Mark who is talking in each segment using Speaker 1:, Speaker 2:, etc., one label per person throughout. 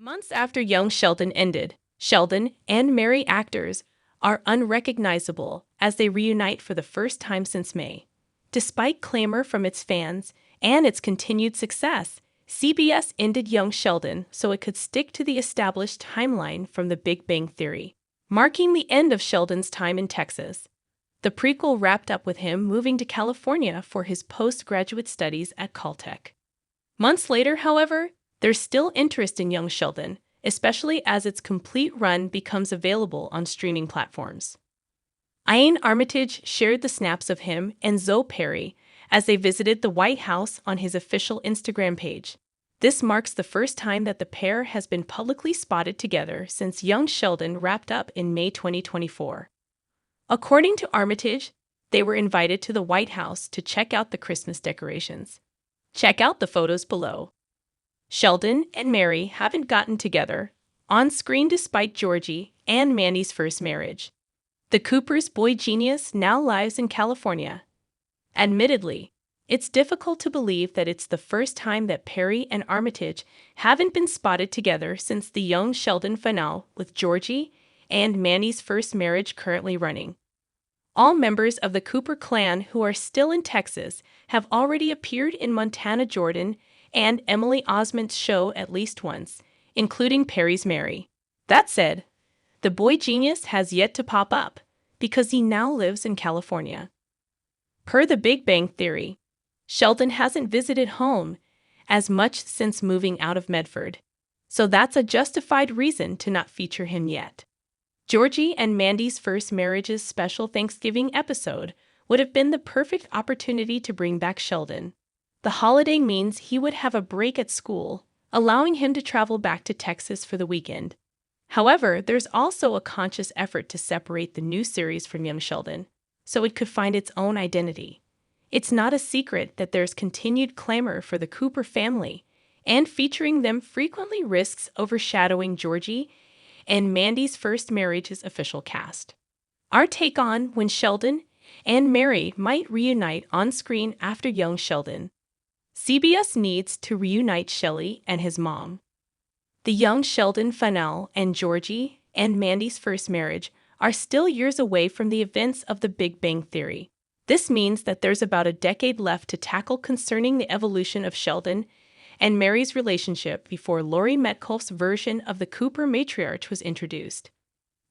Speaker 1: Months after young Sheldon ended, Sheldon and Mary actors are unrecognizable as they reunite for the first time since May. Despite clamor from its fans and its continued success, CBS ended young Sheldon so it could stick to the established timeline from The Big Bang Theory, marking the end of Sheldon's time in Texas. The prequel wrapped up with him moving to California for his postgraduate studies at Caltech. Months later, however, there's still interest in young Sheldon, especially as its complete run becomes available on streaming platforms. Ian Armitage shared the snaps of him and Zoe Perry as they visited the White House on his official Instagram page. This marks the first time that the pair has been publicly spotted together since young Sheldon wrapped up in May 2024. According to Armitage, they were invited to the White House to check out the Christmas decorations. Check out the photos below. Sheldon and Mary haven't gotten together on screen despite Georgie and Mandy's first marriage. The Cooper's boy genius now lives in California. Admittedly, it's difficult to believe that it's the first time that Perry and Armitage haven't been spotted together since the young Sheldon finale with Georgie and Mandy's first marriage currently running. All members of the Cooper clan who are still in Texas have already appeared in Montana Jordan and Emily Osment's show at least once, including Perry's Mary. That said, the boy genius has yet to pop up because he now lives in California. Per The Big Bang Theory, Sheldon hasn't visited home as much since moving out of Medford, so that's a justified reason to not feature him yet. Georgie and Mandy's first marriage's special Thanksgiving episode would have been the perfect opportunity to bring back Sheldon. The holiday means he would have a break at school, allowing him to travel back to Texas for the weekend. However, there's also a conscious effort to separate the new series from young Sheldon, so it could find its own identity. It's not a secret that there's continued clamor for the Cooper family, and featuring them frequently risks overshadowing Georgie and Mandy's first marriage's official cast. Our take on when Sheldon and Mary might reunite on screen after young Sheldon. CBS needs to reunite Shelley and his mom. The young Sheldon finale and Georgie and Mandy's first marriage are still years away from the events of The Big Bang Theory. This means that there's about a decade left to tackle concerning the evolution of Sheldon and Mary's relationship before Laurie Metcalf's version of the Cooper matriarch was introduced.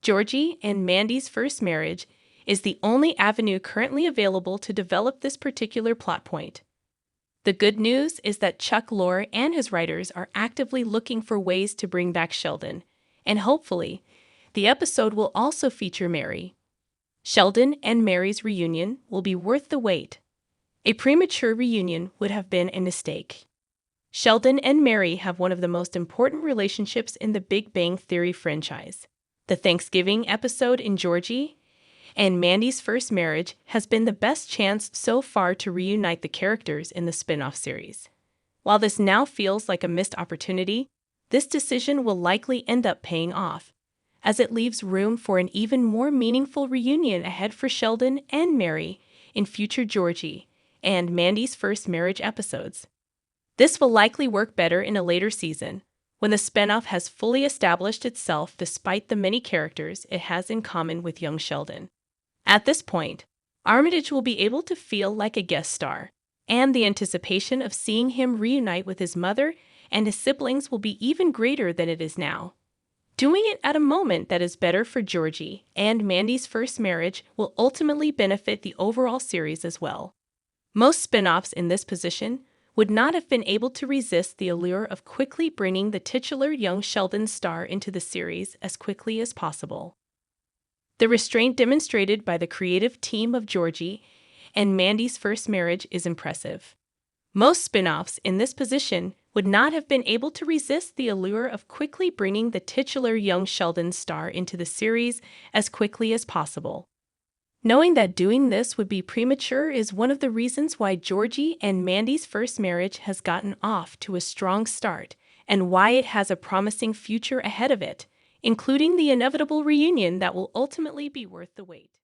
Speaker 1: Georgie and Mandy's first marriage is the only avenue currently available to develop this particular plot point. The good news is that Chuck Lorre and his writers are actively looking for ways to bring back Sheldon, and hopefully, the episode will also feature Mary. Sheldon and Mary's reunion will be worth the wait. A premature reunion would have been a mistake. Sheldon and Mary have one of the most important relationships in the Big Bang Theory franchise. The Thanksgiving episode in Georgie and Mandy's first marriage has been the best chance so far to reunite the characters in the spin-off series. While this now feels like a missed opportunity, this decision will likely end up paying off, as it leaves room for an even more meaningful reunion ahead for Sheldon and Mary in future Georgie and Mandy's first marriage episodes. This will likely work better in a later season, when the spin-off has fully established itself despite the many characters it has in common with young Sheldon. At this point, Armitage will be able to feel like a guest star, and the anticipation of seeing him reunite with his mother and his siblings will be even greater than it is now. Doing it at a moment that is better for Georgie and Mandy's first marriage will ultimately benefit the overall series as well. Most spin-offs in this position would not have been able to resist the allure of quickly bringing the titular young Sheldon star into the series as quickly as possible. The restraint demonstrated by the creative team of Georgie and Mandy's first marriage is impressive. Most spin-offs in this position would not have been able to resist the allure of quickly bringing the titular young Sheldon star into the series as quickly as possible. Knowing that doing this would be premature is one of the reasons why Georgie and Mandy's first marriage has gotten off to a strong start and why it has a promising future ahead of it, including the inevitable reunion that will ultimately be worth the wait.